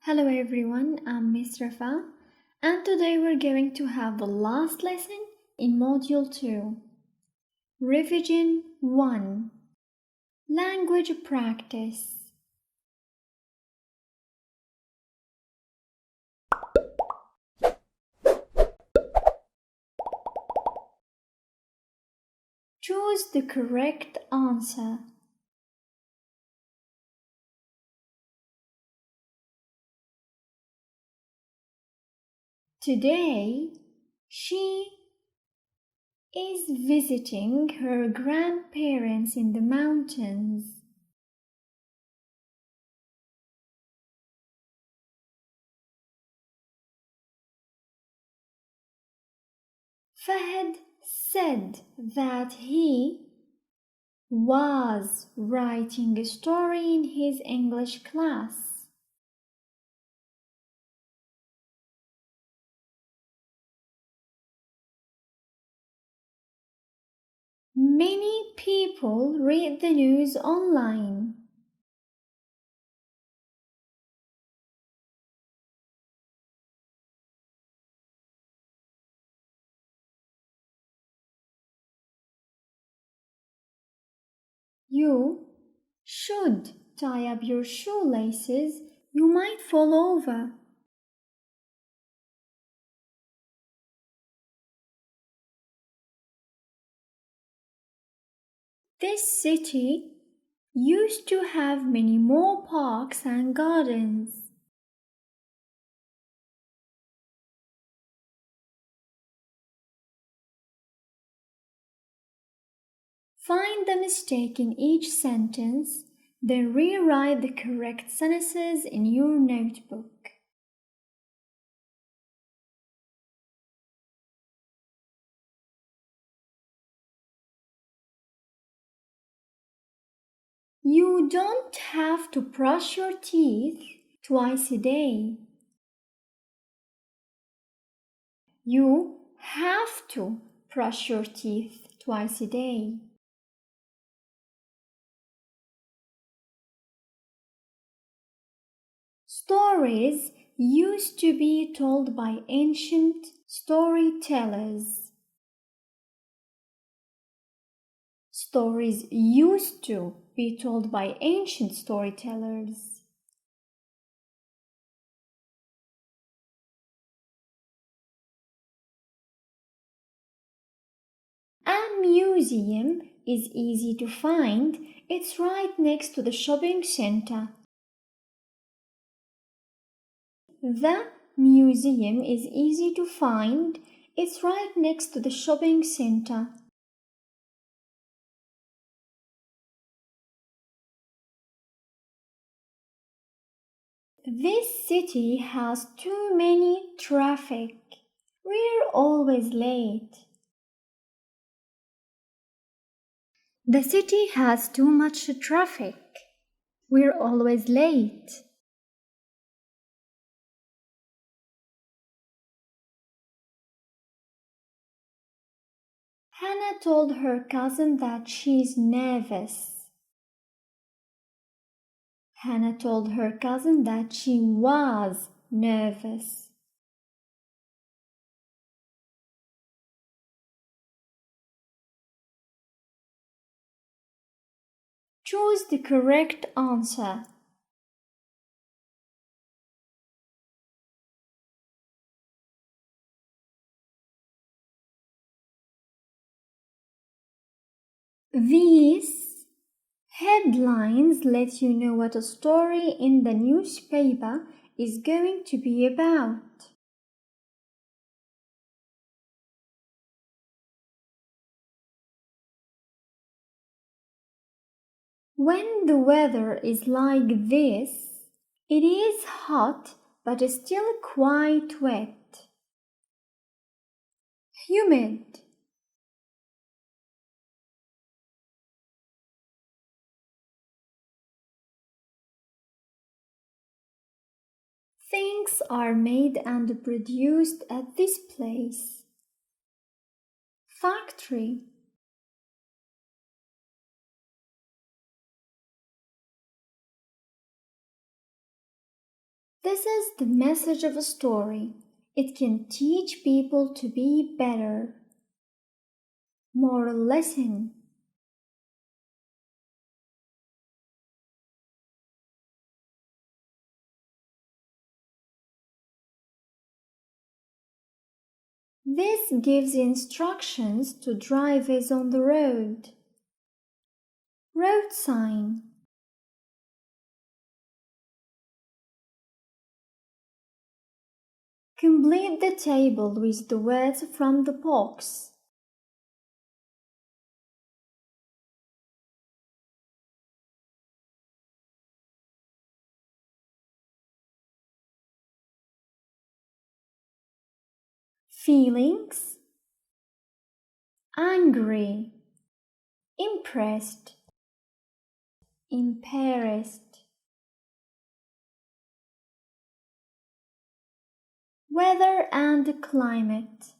Hello everyone, I'm Miss Rafa, and today we're going to have the last lesson in Module 2, Revision 1, Language Practice. Choose the correct answer. Today, she is visiting her grandparents in the mountains. Fahad said that he was writing a story in his English class. Many people read the news online. You should tie up your shoelaces. You might fall over. This city used to have many more parks and gardens. Find the mistake in each sentence, then rewrite the correct sentences in your notebook. You don't have to brush your teeth twice a day. You have to brush your teeth twice a day. Stories used to be told by ancient storytellers. Stories used to be told by ancient storytellers. A museum is easy to find. It's right next to the shopping center. The museum is easy to find. It's right next to the shopping center. This city has too many traffic. We're always late. The city has too much traffic. We're always late. Hannah told her cousin that she's nervous. Hannah told her cousin that she was nervous. Choose the correct answer. These headlines let you know what a story in the newspaper is going to be about. When the weather is like this, it is hot but still quite wet. Humid. Things are made and produced at this place. Factory. The This is the message of a story. It can teach people to be better. Moral lesson. This gives instructions to drivers on the road. Road sign. Complete the table with the words from the box. Feelings: angry, impressed, embarrassed. Weather and climate: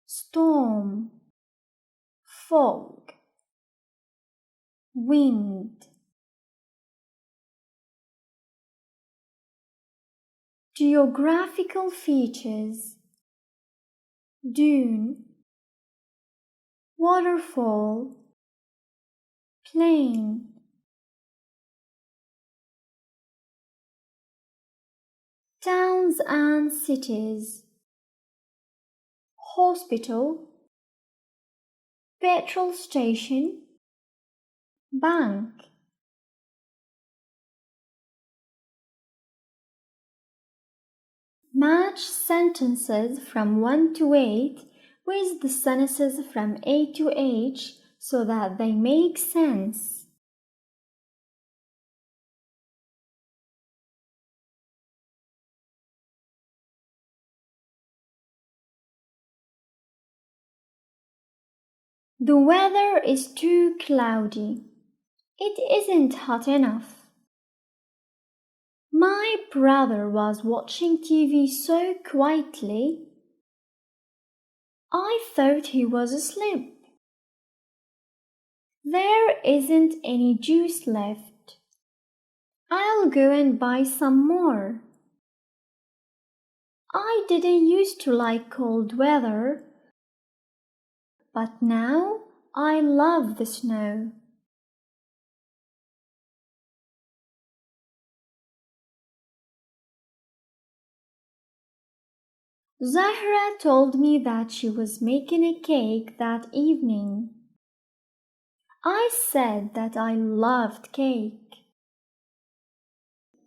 storm, fog, wind. Geographical features: dune, waterfall, plain. Towns and cities: hospital, petrol station, bank. Match sentences from 1 to 8 with the sentences from A to H so that they make sense. The weather is too cloudy. It isn't hot enough. My brother was watching TV so quietly. I thought he was asleep. There isn't any juice left. I'll go and buy some more. I didn't used to like cold weather, but now I love the snow. Zahra told me that she was making a cake that evening. I said that I loved cake.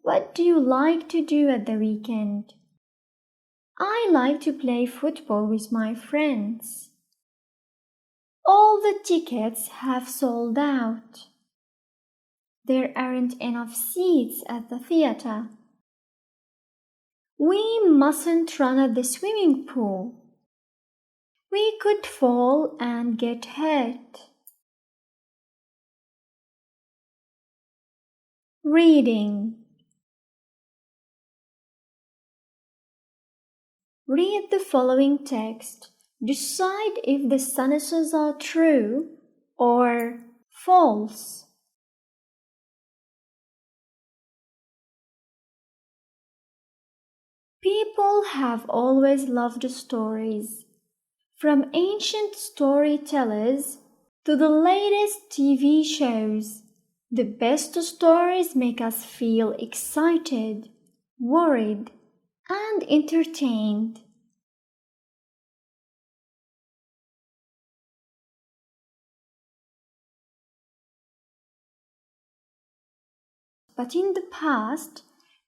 What do you like to do at the weekend? I like to play football with my friends. All the tickets have sold out. There aren't enough seats at the theater. We mustn't run at the swimming pool. We could fall and get hurt. Reading. Read the following text. Decide if the sentences are true or false. People have always loved stories. From ancient storytellers to the latest TV shows, the best stories make us feel excited, worried, and entertained. But in the past,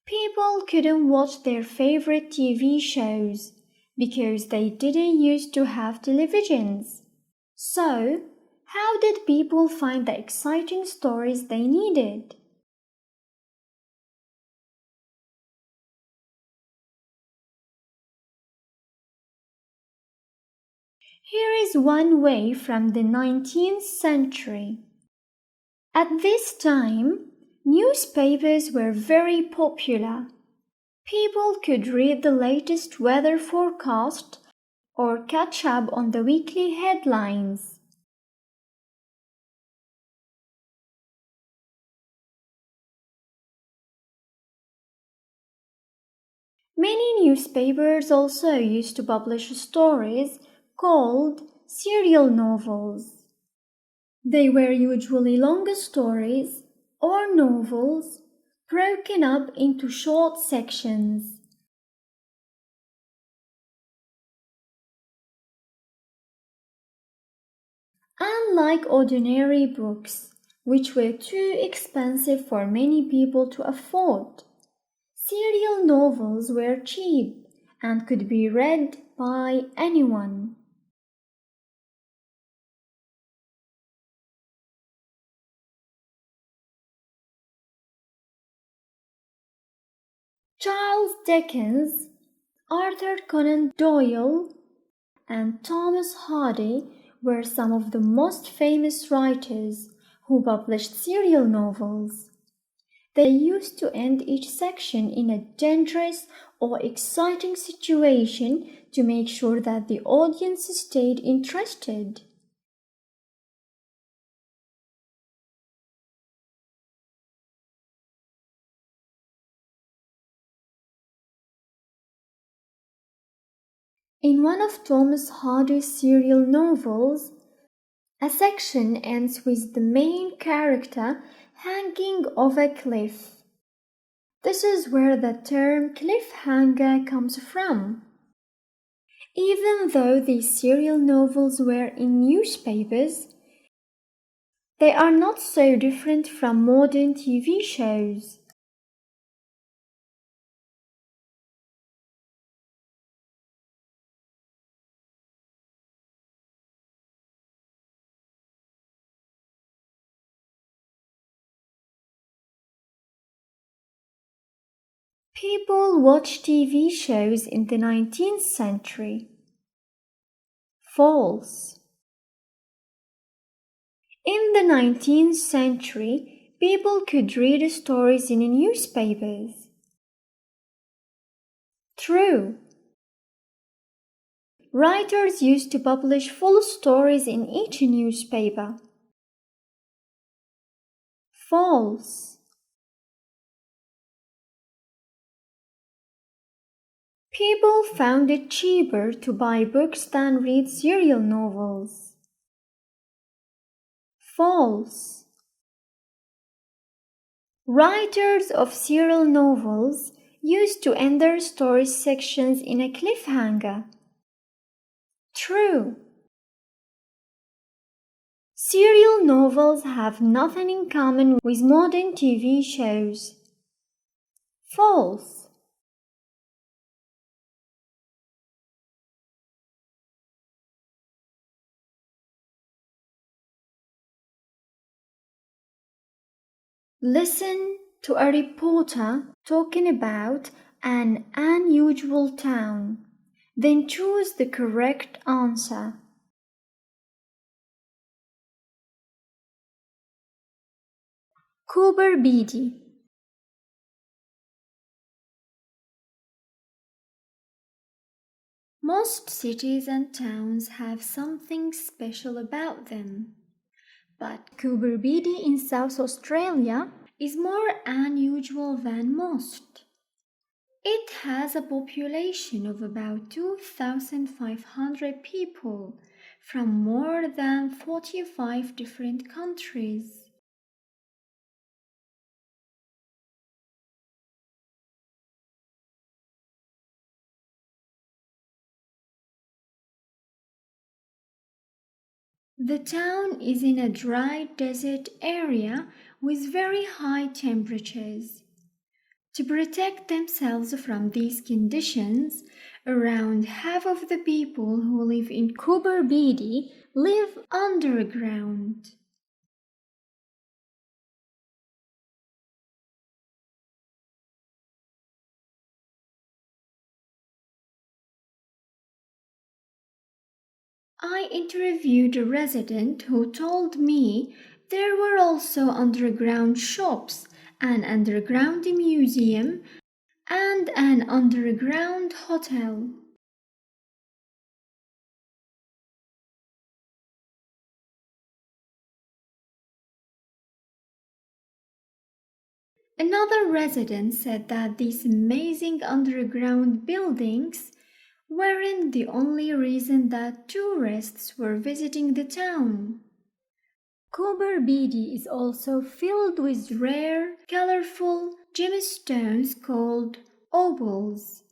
people couldn't watch their favorite TV shows because they didn't used to have televisions. So, how did people find the exciting stories they needed? Here is one way from the 19th century. At this time, newspapers were very popular. People could read the latest weather forecast or catch up on the weekly headlines. Many newspapers also used to publish stories called serial novels. They were usually longer stories or novels broken up into short sections. Unlike ordinary books, which were too expensive for many people to afford, serial novels were cheap and could be read by anyone. Charles Dickens, Arthur Conan Doyle, and Thomas Hardy were some of the most famous writers who published serial novels. They used to end each section in a dangerous or exciting situation to make sure that the audience stayed interested. In one of Thomas Hardy's serial novels, a section ends with the main character hanging off a cliff. This is where the term cliffhanger comes from. Even though these serial novels were in newspapers, they are not so different from modern TV shows. People watch TV shows in the 19th century. False. In the 19th century, people could read stories in newspapers. True. Writers used to publish full stories in each newspaper. False. People found it cheaper to buy books than read serial novels. False. Writers of serial novels used to end their story sections in a cliffhanger. True. Serial novels have nothing in common with modern TV shows. False. Listen to a reporter talking about an unusual town. Then choose the correct answer. Cooper Beatty. Most cities and towns have something special about them. But Cooper Beatty in South Australia is more unusual than most. It has a population of about 2,500 people from more than 45 different countries. The town is in a dry desert area with very high temperatures. To protect themselves from these conditions, around half of the people who live in Cooper Beatty live underground. I interviewed a resident who told me there were also underground shops, an underground museum, and an underground hotel. Another resident said that these amazing underground buildings weren't the only reason that tourists were visiting the town. Coober Beatty is also filled with rare, colorful gemstones called opals.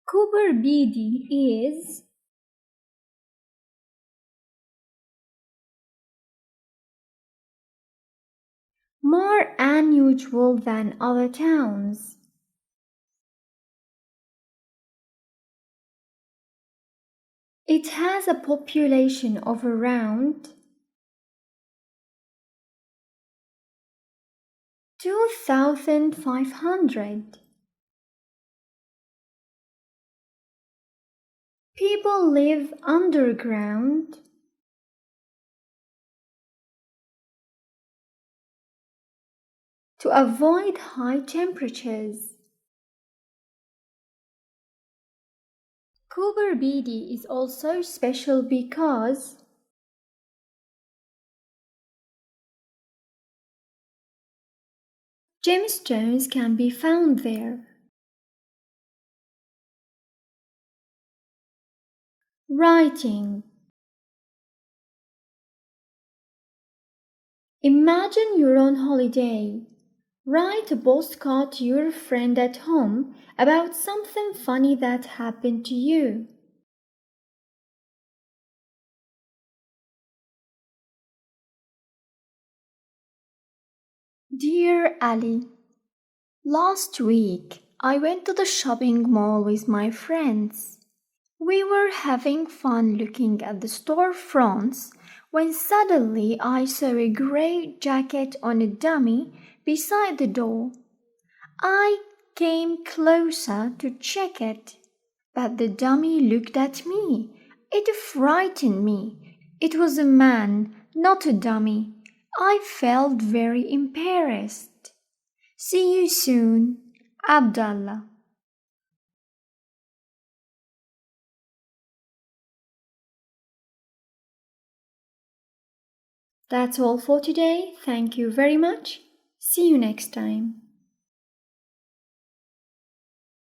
Coober Beatty is more unusual than other towns. It has a population of around 2,500. People live underground to avoid high temperatures. Coober Beatty is also special because gemstones can be found there. Writing. Imagine you're on holiday. Write a postcard to your friend at home about something funny that happened to you. Dear Ali, last week I went to the shopping mall with my friends. We were having fun looking at the storefronts when suddenly I saw a grey jacket on a dummy beside the door. I came closer to check it, but the dummy looked at me. It frightened me. It was a man, not a dummy. I felt very embarrassed. See you soon, Abdallah. That's all for today. Thank you very much. See you next time.